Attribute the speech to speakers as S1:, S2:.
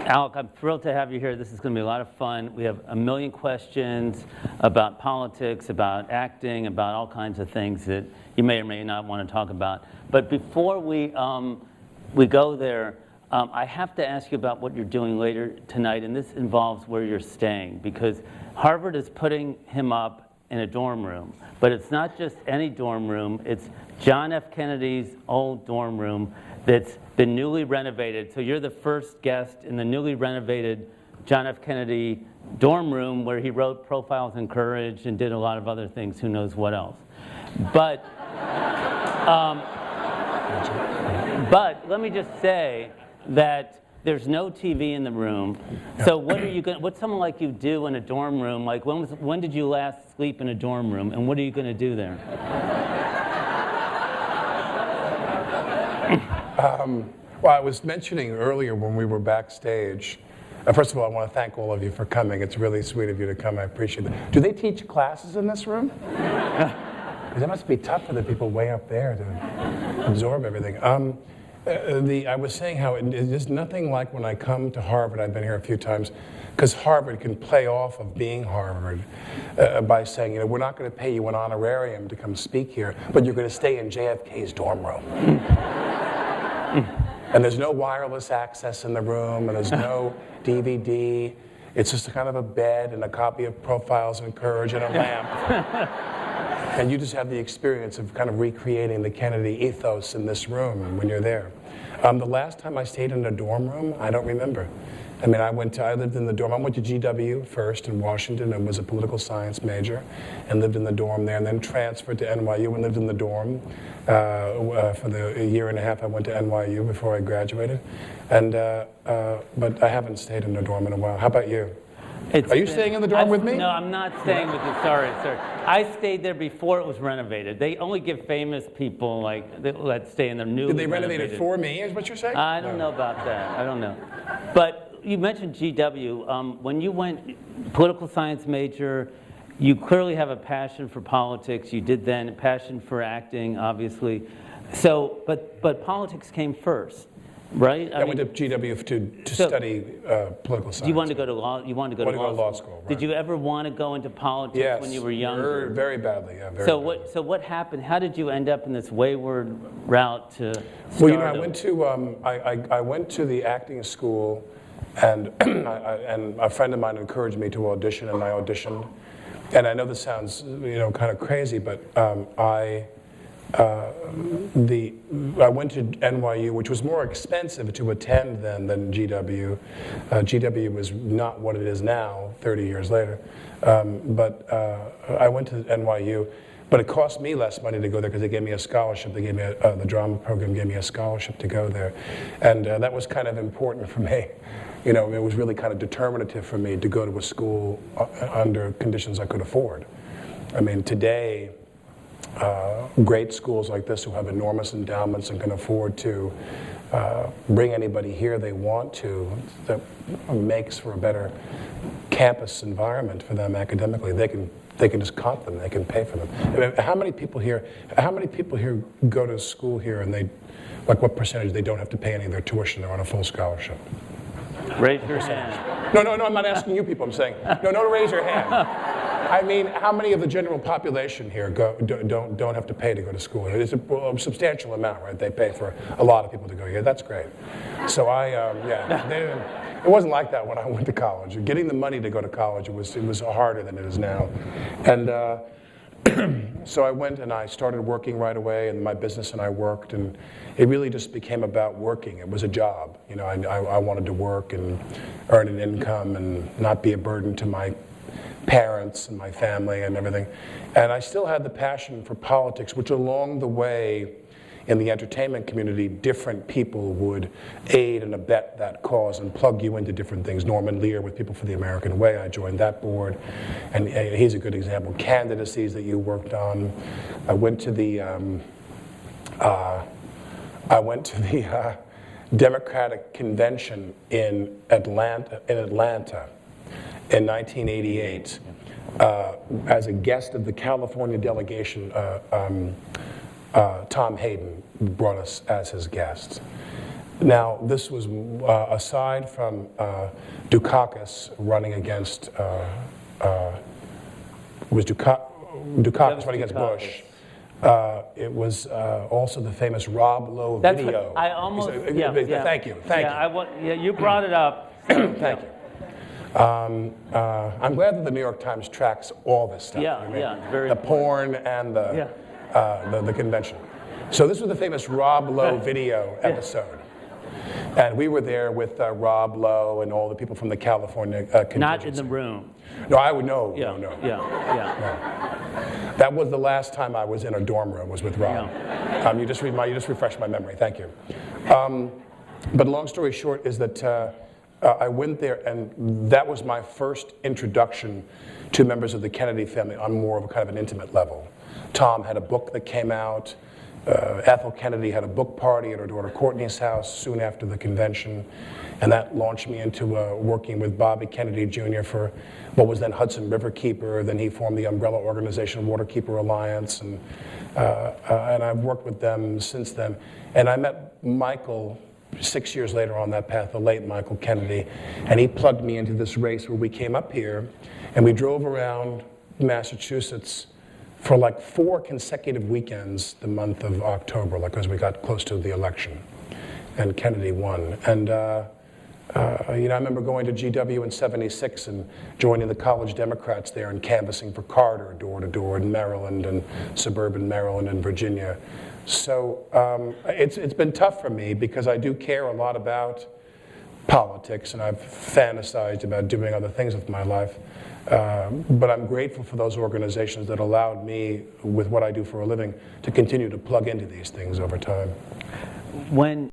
S1: Alec, I'm thrilled to have you here. This is going to be a lot of fun. We have a million questions about politics, about acting, about all kinds of things that you may or may not want to talk about. But before we go there, I have to ask you about what you're doing later tonight, and this involves where you're staying, because Harvard is putting him up in a dorm room. But it's not just any dorm room. It's John F. Kennedy's old dorm room that's been newly renovated. So you're the first guest in the newly renovated John F. Kennedy dorm room where he wrote Profiles in Courage and did a lot of other things, who knows what else. But let me just say that there's no TV in the room. So what's someone like you do in a dorm room? Like when did you last sleep in a dorm room, and what are you going to do there?
S2: Well, I was mentioning earlier when we were backstage, first of all, I want to thank all of you for coming. It's really sweet of you to come. I appreciate it. Do they teach classes in this room? Because it must be tough for the people way up there to absorb everything. I was saying how it is nothing like when I come to Harvard. I've been here a few times, because Harvard can play off of being Harvard by saying, we're not going to pay you an honorarium to come speak here, but you're going to stay in JFK's dorm room. And there's no wireless access in the room, and there's no DVD. It's just a kind of a bed and a copy of Profiles in Courage and a lamp. And you just have the experience of kind of recreating the Kennedy ethos in this room when you're there. The last time I stayed in a dorm room, I don't remember. I mean, I lived in the dorm. I went to GW first in Washington and was a political science major and lived in the dorm there, and then transferred to NYU and lived in the dorm for the year and a half I went to NYU before I graduated. But I haven't stayed in a dorm in a while. How about you? Are you staying in the dorm with me?
S1: No, I'm not staying with you. Sorry. I stayed there before it was renovated. They only give famous people that stay in the new.
S2: Did they renovate it for me? Is what you're saying?
S1: I don't know about that. I don't know. But you mentioned GW. When you went political science major, you clearly have a passion for politics. You did then, a passion for acting, obviously. So, but politics came first. Right?
S2: I went to GW to study political science.
S1: You wanted to go to law? You wanted to go to law school? Right. Did you ever want to go into politics when you were younger?
S2: Very badly. Yeah, very.
S1: So what happened? How did you end up in this wayward route to?
S2: Well, I went to I went to the acting school, and and a friend of mine encouraged me to audition, and I auditioned. And I know this sounds kind of crazy, but I went to NYU, which was more expensive to attend than GW. GW was not what it is now, 30 years later. But I went to NYU, but it cost me less money to go there because they gave me a scholarship. They gave me the drama program gave me a scholarship to go there, and that was kind of important for me. It was really kind of determinative for me to go to a school under conditions I could afford. I mean, today, great schools like this who have enormous endowments and can afford to bring anybody here they want to, that makes for a better campus environment for them academically. They can just comp them. They can pay for them. I mean, how many people here go to school here and they, like, what percentage they don't have to pay any of their tuition? They're on a full scholarship.
S1: Raise your hand.
S2: No, I'm not asking you people. I'm saying no, raise your hand. I mean, how many of the general population here don't have to pay to go to school? It's a substantial amount, right? They pay for a lot of people to go here. That's great. So it wasn't like that when I went to college. Getting the money to go to college, it was harder than it is now. And so I went and I started working right away, and my business and I worked, and it really just became about working. It was a job. I wanted to work and earn an income and not be a burden to my parents and my family and everything. And I still had the passion for politics, which along the way in the entertainment community, different people would aid and abet that cause and plug you into different things. Norman Lear with People for the American Way, I joined that board, and he's a good example. Candidacies that you worked on. I went to the Democratic Convention in Atlanta in 1988 as a guest of the California delegation. Tom Hayden brought us as his guests. Now, this was aside from Dukakis running against, Dukakis running against Bush. It was also the famous Rob Lowe video.
S1: What I almost,
S2: Thank you, thank you.
S1: You brought it up.
S2: Thank you. I'm glad that the New York Times tracks all this stuff.
S1: Very
S2: the porn and the convention. So this was the famous Rob Lowe video episode. And we were there with Rob Lowe and all the people from the California contingency.
S1: Not in the room.
S2: No, I would know.
S1: Yeah.
S2: No.
S1: Yeah.
S2: That was the last time I was in a dorm room, was with Rob. You just refreshed my memory, thank you. But long story short is that I went there, and that was my first introduction to members of the Kennedy family on more of a kind of an intimate level. Tom had a book that came out. Ethel Kennedy had a book party at her daughter Courtney's house soon after the convention, and that launched me into working with Bobby Kennedy Jr. for what was then Hudson Riverkeeper. Then he formed the umbrella organization Waterkeeper Alliance, and I've worked with them since then. And I met Michael 6 years later on that path, the late Michael Kennedy, and he plugged me into this race where we came up here, and we drove around Massachusetts for like 4 consecutive weekends the month of October, like as we got close to the election, and Kennedy won. And I remember going to GW in '76 and joining the college Democrats there and canvassing for Carter door to door in Maryland and suburban Maryland and Virginia. So it's been tough for me because I do care a lot about politics, and I've fantasized about doing other things with my life. But I'm grateful for those organizations that allowed me, with what I do for a living, to continue to plug into these things over time.
S1: When